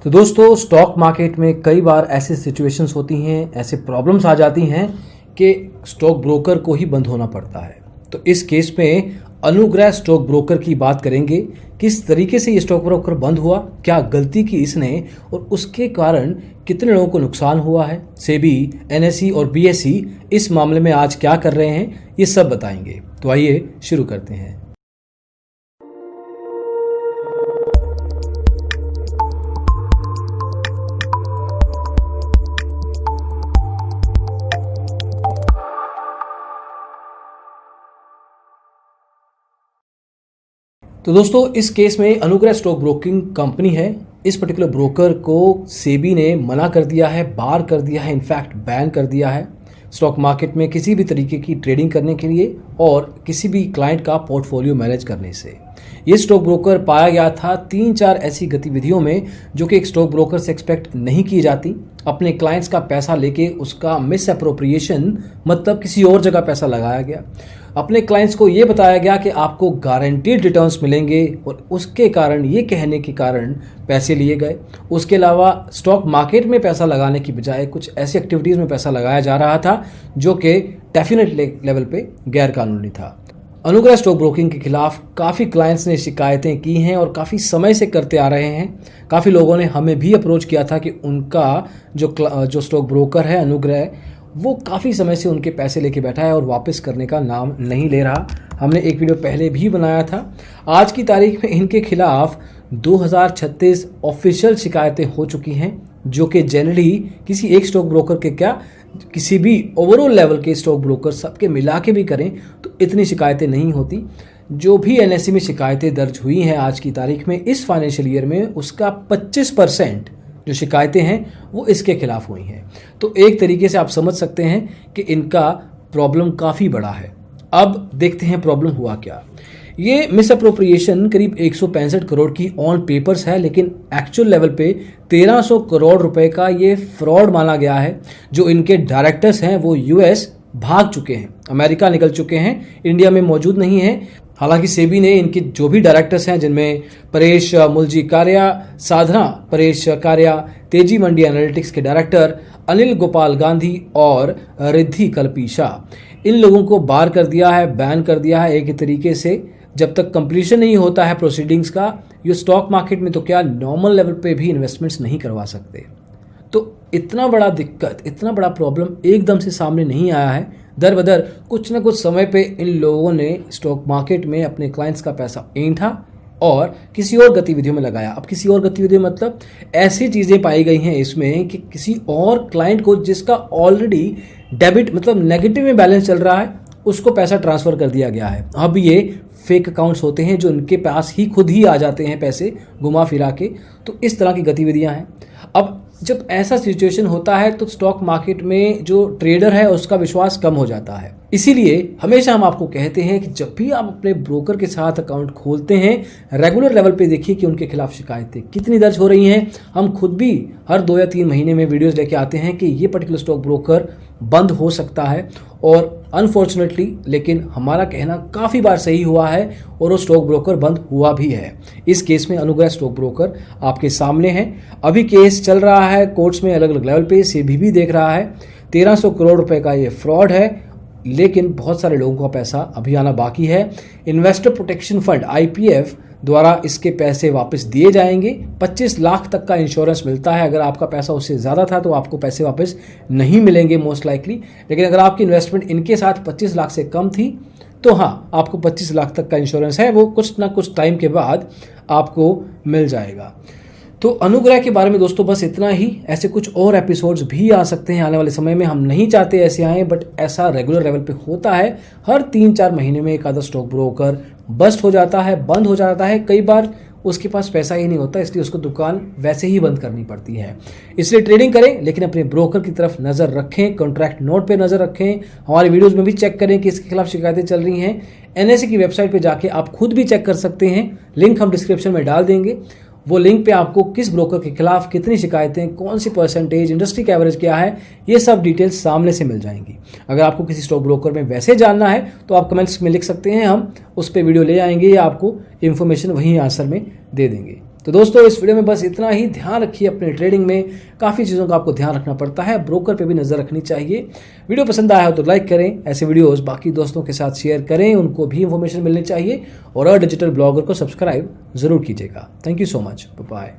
तो दोस्तों, stock market में कई बार ऐसी सिचुएशंस होती हैं, ऐसे प्रॉब्लम्स आ जाती हैं कि स्टॉक ब्रोकर को ही बंद होना पड़ता है। तो इस केस में अनुग्रह स्टॉक ब्रोकर की बात करेंगे। किस तरीके से ये स्टॉक ब्रोकर बंद हुआ, क्या गलती की इसने और उसके कारण कितने लोगों को नुकसान हुआ है, सेबी, एनएसई और बीएसई इस मामले में आज क्या कर रहे हैं, ये सब बताएंगे। तो आइए शुरू करते हैं। तो दोस्तों, इस केस में अनुग्रह स्टॉक ब्रोकिंग कंपनी है। इस पर्टिकुलर ब्रोकर को सेबी ने मना कर दिया है, बार कर दिया है, इनफैक्ट बैन कर दिया है स्टॉक मार्केट में किसी भी तरीके की ट्रेडिंग करने के लिए और किसी भी क्लाइंट का पोर्टफोलियो मैनेज करने से। ये स्टॉक ब्रोकर पाया गया था 3-4 ऐसी गतिविधियों में जो कि एक स्टॉक ब्रोकर से एक्सपेक्ट नहीं की जाती। अपने क्लाइंट्स का पैसा लेके उसका मिस अप्रोप्रिएशन, मतलब किसी और जगह पैसा लगाया गया। अपने क्लाइंट्स को ये बताया गया कि आपको गारंटीड रिटर्न्स मिलेंगे और उसके कारण, ये कहने के कारण पैसे लिए गए। उसके अलावा स्टॉक मार्केट में पैसा लगाने की बजाय कुछ ऐसी एक्टिविटीज़ में पैसा लगाया जा रहा था जो कि डेफिनेट लेवल पे गैर कानूनी था। अनुग्रह स्टॉक ब्रोकिंग के खिलाफ काफ़ी क्लाइंट्स ने शिकायतें की हैं और काफ़ी समय से करते आ रहे हैं। काफ़ी लोगों ने हमें भी अप्रोच किया था कि उनका जो स्टॉक ब्रोकर है अनुग्रह, वो काफ़ी समय से उनके पैसे लेके बैठा है और वापस करने का नाम नहीं ले रहा। हमने एक वीडियो पहले भी बनाया था। आज की तारीख में इनके खिलाफ 2036 ऑफिशियल शिकायतें हो चुकी हैं, जो कि जनरली किसी एक स्टॉक ब्रोकर के क्या, किसी भी ओवरऑल लेवल के स्टॉक ब्रोकर सबके मिला के भी करें तो इतनी शिकायतें नहीं होती। जो भी एनएसई में शिकायतें दर्ज हुई हैं आज की तारीख में इस फाइनेंशियल ईयर में, उसका 25% जो शिकायतें हैं वो इसके खिलाफ हुई हैं। तो एक तरीके से आप समझ सकते हैं कि इनका प्रॉब्लम काफ़ी बड़ा है। अब देखते हैं प्रॉब्लम हुआ क्या। ये मिस अप्रोप्रिएशन करीब 165 करोड़ की ऑन पेपर्स है, लेकिन एक्चुअल लेवल पे 1300 करोड़ रुपए का ये फ्रॉड माना गया है। जो इनके डायरेक्टर्स हैं वो यूएस भाग चुके हैं, अमेरिका निकल चुके हैं, इंडिया में मौजूद नहीं है। हालांकि सेबी ने इनके जो भी डायरेक्टर्स हैं, जिनमें परेश मुलजी कारिया, साधना परेश कारिया, तेजी मंडी एनालिटिक्स के डायरेक्टर अनिल गोपाल गांधी और रिद्धि कल्पीशा, इन लोगों को बार कर दिया है, बैन कर दिया है एक तरीके से। जब तक कंप्लीशन नहीं होता है प्रोसीडिंग्स का, ये स्टॉक मार्केट में तो क्या नॉर्मल लेवल पे भी इन्वेस्टमेंट्स नहीं करवा सकते। तो इतना बड़ा दिक्कत, इतना बड़ा प्रॉब्लम एकदम से सामने नहीं आया है। दर बदर कुछ ना कुछ समय पे इन लोगों ने स्टॉक मार्केट में अपने क्लाइंट्स का पैसा ऐंठा और किसी और गतिविधियों में लगाया। अब किसी और गतिविधि मतलब ऐसी चीज़ें पाई गई हैं इसमें कि किसी और क्लाइंट को, जिसका ऑलरेडी डेबिट मतलब नेगेटिव में बैलेंस चल रहा है, उसको पैसा ट्रांसफ़र कर दिया गया है। अब ये फेक अकाउंट्स होते हैं जो उनके पास ही खुद ही आ जाते हैं पैसे घुमा फिरा के। तो इस तरह की गतिविधियां हैं। अब जब ऐसा सिचुएशन होता है तो स्टॉक मार्केट में जो ट्रेडर है उसका विश्वास कम हो जाता है। इसीलिए हमेशा हम आपको कहते हैं कि जब भी आप अपने ब्रोकर के साथ अकाउंट खोलते हैं, रेगुलर लेवल पे देखिए कि उनके खिलाफ शिकायतें कितनी दर्ज हो रही हैं। हम खुद भी हर 2 या 3 महीने में वीडियोस लेके आते हैं कि ये पर्टिकुलर स्टॉक ब्रोकर बंद हो सकता है और अनफॉर्चुनेटली, लेकिन हमारा कहना काफ़ी बार सही हुआ है और वो स्टॉक ब्रोकर बंद हुआ भी है। इस केस में अनुग्रह स्टॉक ब्रोकर आपके सामने है। अभी केस चल रहा है कोर्ट्स में अलग अलग लेवल पे, सेबी भी देख रहा है। 1300 करोड़ रुपए का ये फ्रॉड है, लेकिन बहुत सारे लोगों का पैसा अभी आना बाकी है। इन्वेस्टर प्रोटेक्शन फंड IPF द्वारा इसके पैसे वापस दिए जाएंगे। 25 लाख तक का इंश्योरेंस मिलता है। अगर आपका पैसा उससे ज़्यादा था तो आपको पैसे वापस नहीं मिलेंगे मोस्ट लाइकली, लेकिन अगर आपकी इन्वेस्टमेंट इनके साथ 25 लाख से कम थी तो हाँ, आपको 25 लाख तक का इंश्योरेंस है, वो कुछ ना कुछ टाइम के बाद आपको मिल जाएगा। तो अनुग्रह के बारे में दोस्तों बस इतना ही। ऐसे कुछ और एपिसोड्स भी आ सकते हैं आने वाले समय में। हम नहीं चाहते ऐसे आए, बट ऐसा रेगुलर लेवल पे होता है। हर 3-4 महीने में एक आधा स्टॉक ब्रोकर बस्ट हो जाता है, बंद हो जाता है। कई बार उसके पास पैसा ही नहीं होता, इसलिए उसको दुकान वैसे ही बंद करनी पड़ती है। इसलिए ट्रेडिंग करें, लेकिन अपने ब्रोकर की तरफ नज़र रखें, कॉन्ट्रैक्ट नोट पे नज़र रखें। हमारी वीडियोस में भी चेक करें कि इसके खिलाफ शिकायतें चल रही हैं। एनएसई की वेबसाइट पे जाके आप खुद भी चेक कर सकते हैं, लिंक हम डिस्क्रिप्शन में डाल देंगे। वो लिंक पे आपको किस ब्रोकर के खिलाफ कितनी शिकायतें, कौन सी परसेंटेज, इंडस्ट्री का एवरेज क्या है, ये सब डिटेल्स सामने से मिल जाएंगी। अगर आपको किसी स्टॉक ब्रोकर में वैसे जानना है तो आप कमेंट्स में लिख सकते हैं, हम उस पर वीडियो ले आएंगे या आपको इन्फॉर्मेशन वहीं आंसर में दे देंगे। तो दोस्तों इस वीडियो में बस इतना ही। ध्यान रखिए अपने ट्रेडिंग में काफ़ी चीज़ों का आपको ध्यान रखना पड़ता है, ब्रोकर पे भी नज़र रखनी चाहिए। वीडियो पसंद आया हो तो लाइक करें, ऐसे वीडियोस बाकी दोस्तों के साथ शेयर करें, उनको भी इंफॉर्मेशन मिलनी चाहिए। और डिजिटल ब्लॉगर को सब्सक्राइब ज़रूर कीजिएगा। Thank you so much, bye.